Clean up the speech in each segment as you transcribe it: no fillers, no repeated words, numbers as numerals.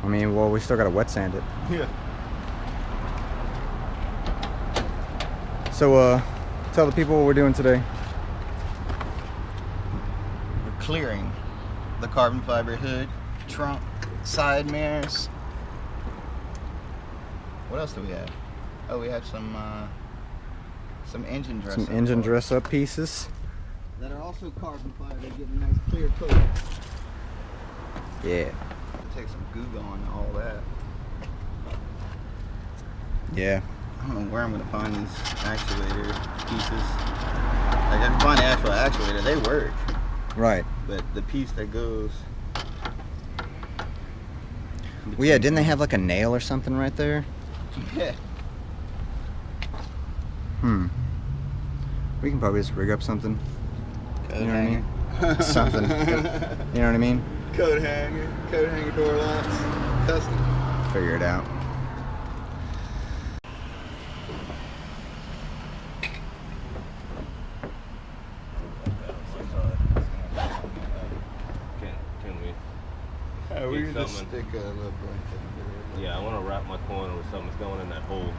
I mean, well, we still gotta wet sand it. Yeah. So, tell the people what we're doing today. We're clearing the carbon fiber hood, trunk, side mirrors. What else do we have? Oh, we have some engine dress. Some engine dress up pieces. That are also carbon fiber, getting a nice clear coat. Yeah. Take some goo on all that. Yeah. I don't know where I'm gonna find these actuator pieces. Like I can find the actual actuator, they work. Right. But the piece that goes. Well, yeah, didn't they have like a nail or something right there? Yeah. We can probably just rig up something. Coat You know hanger. what I mean? Something. You know what I mean? Coat hanger door locks, custom. Figure it out. Can we? We can just stick a little blanket. Yeah, I want to wrap my corner with something that's going in that hole.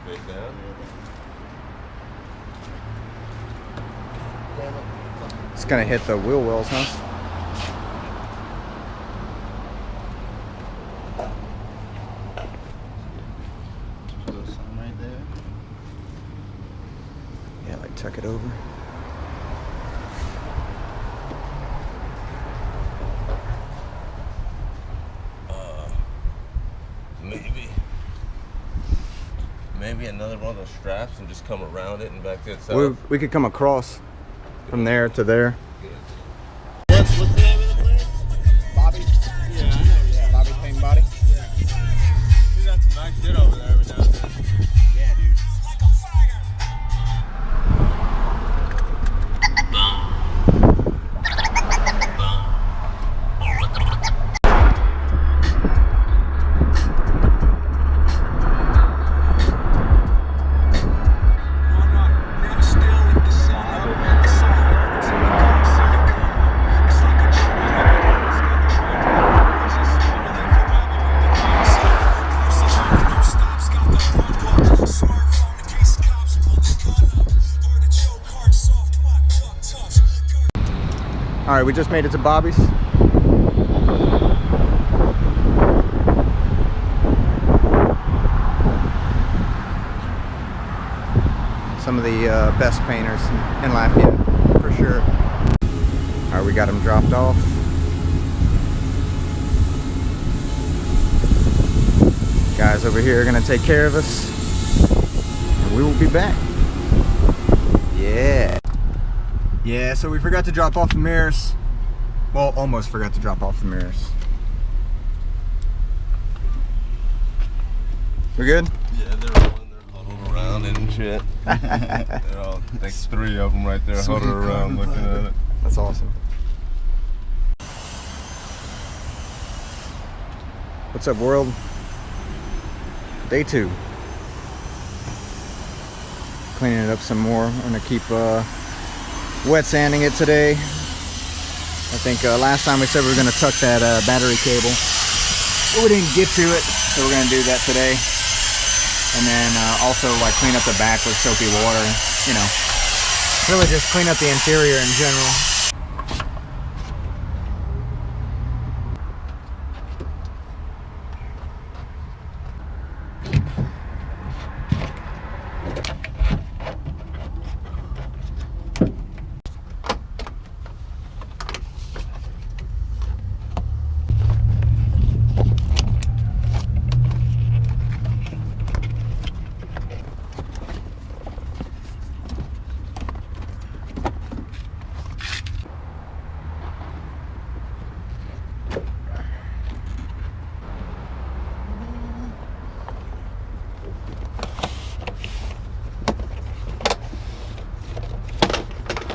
Face down. It's gonna hit the wheel wells, huh? Some right there. Yeah, like tuck it over. Maybe another one of those straps and just come around it and back to itself. We could come across from there to there. What's the name of the place? Bobby? Yeah, I know. Yeah, Bobby Paint Body? Yeah. We got some nice shit over there every now and then. Yeah, dude. All right, we just made it to Bobby's. Some of the best painters in Lafayette, for sure. All right, we got them dropped off. Guys over here are gonna take care of us, and we will be back. Yeah. Yeah, so we forgot to drop off the mirrors. Well, almost forgot to drop off the mirrors. We good? Yeah, they're huddled around and shit. They're all, like 3 of them right there huddled around looking at it. That's awesome. What's up, world? Day 2. Cleaning it up some more. I'm gonna keep wet sanding it today. I think last time we said we were gonna tuck that battery cable, but we didn't get to it, so we're gonna do that today. And then also like clean up the back with soapy water. You know, really just clean up the interior in general.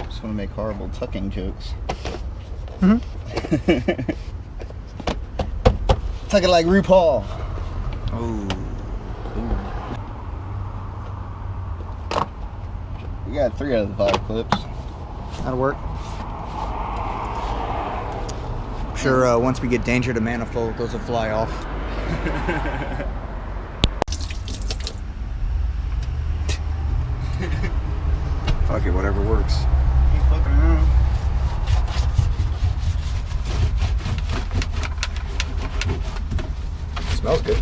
Just want to make horrible tucking jokes. Tuck it like RuPaul. Oh, We got 3 out of the 5 clips. That'll work. I'm sure once we get danger to manifold, those will fly off. Fuck it, whatever works. Keep fucking around. Smells good.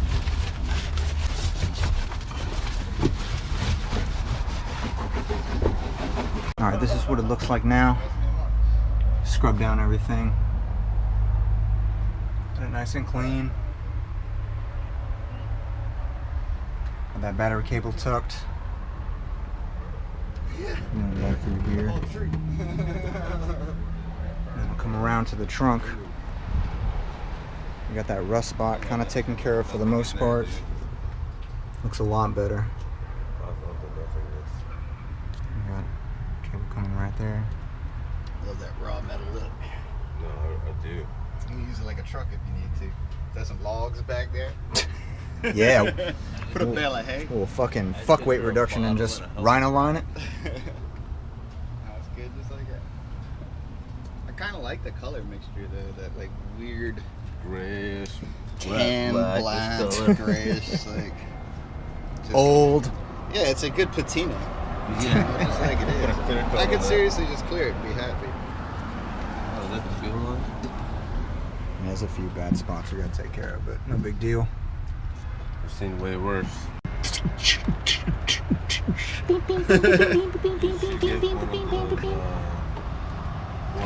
Alright, this is what it looks like now. Scrub down everything. Get it nice and clean. Got that battery cable tucked. And right through here. And we'll come around to the trunk. We got that rust spot kind of taken care of for the most part. Looks a lot better. We got cable coming right there. Love that raw metal look. No, I do. You can use it like a truck if you need to. There's some logs back there. Yeah. Put a bale of hay. We'll fucking fuck weight reduction and just rhino line it. That's good, just like that. I kind of like the color mixture though. That like weird Grayish, tan, black, grayish, like just, Old. Yeah, it's a good patina. Yeah. Just like it is. I could seriously just clear it and be happy. Oh, is that the fuel line? There's a few bad spots we gotta take care of, but no big deal. I've seen way worse. One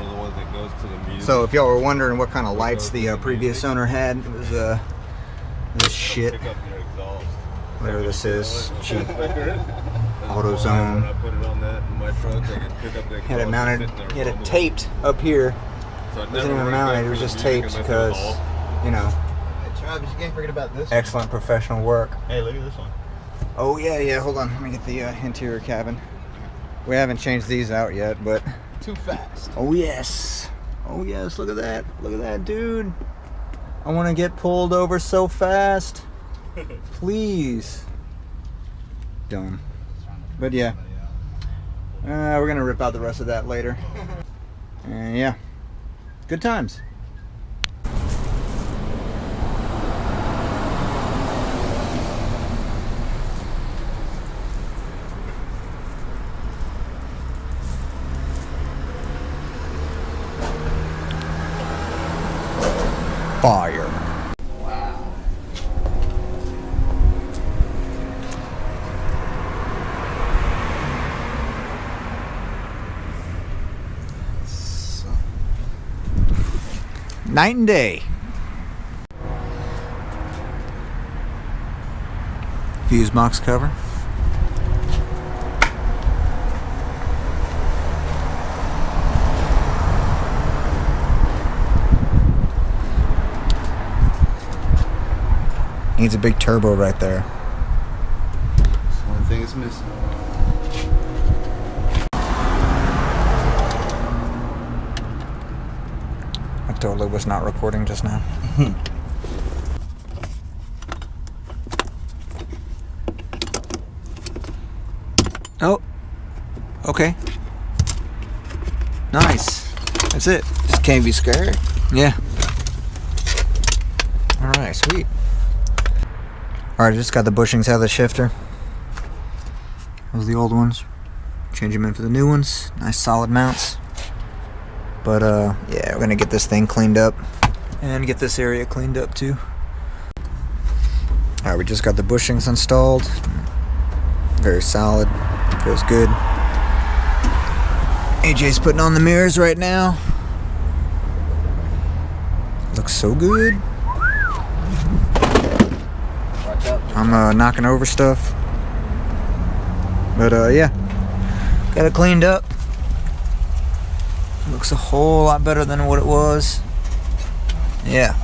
of the ones that goes to the music. So if y'all were wondering what kind of lights the previous owner had, it was this shit. Pick up your exhaust. Whatever this is, cheap. AutoZone. When I put it on that in my truck, I could pick up the exhaust. Had it mounted, sitting there he had it rolling. taped up here. So It wasn't even mounted, it was just taped because, you know, Hey Travis, you can't forget about this. excellent professional work. Hey, look at this one. Oh yeah, hold on, let me get the interior cabin. We haven't changed these out yet, but Too fast. oh yes, look at that, dude. I want to get pulled over so fast. Please. Dumb. But yeah, we're gonna rip out the rest of that later. And yeah, good times. Fire. Wow. Night and day. Fuse box cover. Needs a big turbo right there. That's one thing it's missing. I totally was not recording just now. Oh, okay. Nice. That's it. Just can't be scared. Yeah. Alright, sweet. Alright, I just got the bushings out of the shifter. Those are the old ones. Change them in for the new ones. Nice solid mounts. But yeah, we're gonna get this thing cleaned up and get this area cleaned up too. Alright, we just got the bushings installed. Very solid. Feels good. AJ's putting on the mirrors right now. Looks so good. I'm knocking over stuff. But yeah, got it cleaned up. Looks a whole lot better than what it was. Yeah.